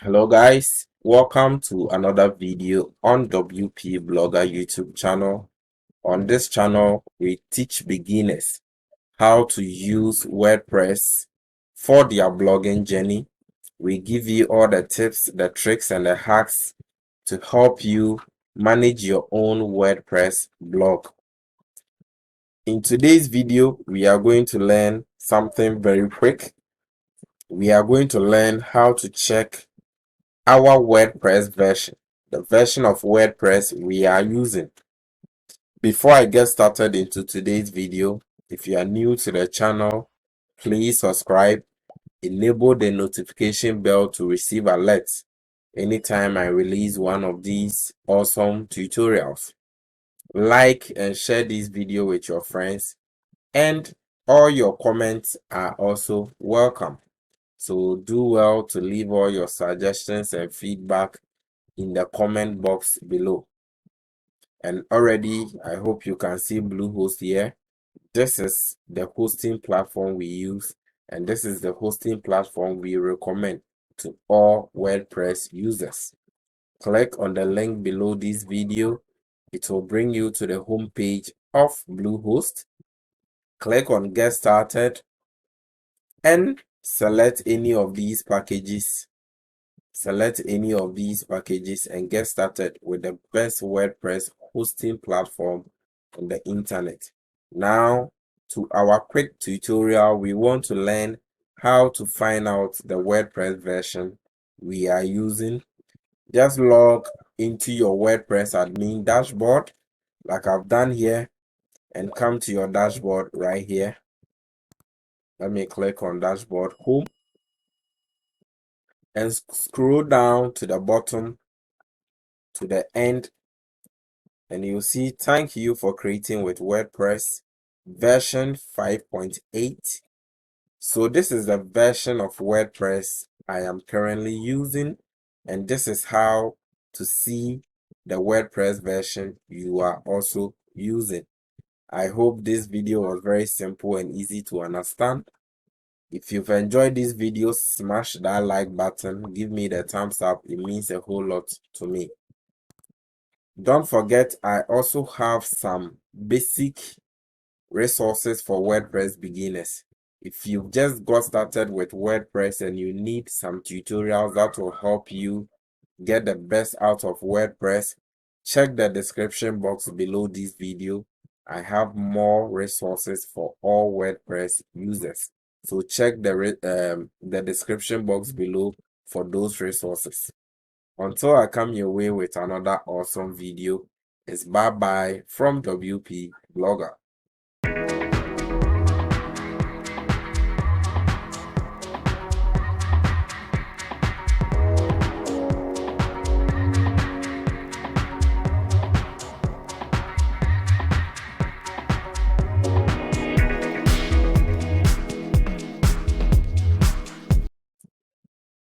Hello guys, welcome to another video on WP Blogger YouTube channel. On this channel, we teach beginners how to use WordPress for their blogging journey. We give you all the tips, the tricks, and the hacks to help you manage your own WordPress blog. In today's video, we are going to learn something very quick. We are going to learn how to check our WordPress version, the version of WordPress we are using. Before I get started into today's video, if you are new to the channel, please subscribe, enable the notification bell to receive alerts anytime I release one of these awesome tutorials. Like and share this video with your friends, and all your comments are also welcome. So do well to leave all your suggestions and feedback in the comment box below. And already, I hope you can see Bluehost here. This is the hosting platform we use, and this is the hosting platform we recommend to all WordPress users. Click on the link below this video. It will bring you to the home page of Bluehost. Click on Get Started and select any of these packages. Select any of these packages and get started with the best WordPress hosting platform on the internet. Now, to our quick tutorial, we want to learn how to find out the WordPress version we are using. Just log into your WordPress admin dashboard, like I've done here, and come to your dashboard right here. Let me click on Dashboard Home and scroll down to the bottom to the end, and you'll see thank you for creating with WordPress version 5.8. So this is the version of WordPress I am currently using, and this is how to see the WordPress version you are also using. I hope this video was very simple and easy to understand. If you've enjoyed this video, smash that like button, give me the thumbs up, it means a whole lot to me. Don't forget, I also have some basic resources for WordPress beginners. If you've just got started with WordPress and you need some tutorials that will help you get the best out of WordPress, check the description box below this video. I have more resources for all WordPress users. So check the description box below for those resources. Until I come your way with another awesome video, it's bye-bye from WP Blogger.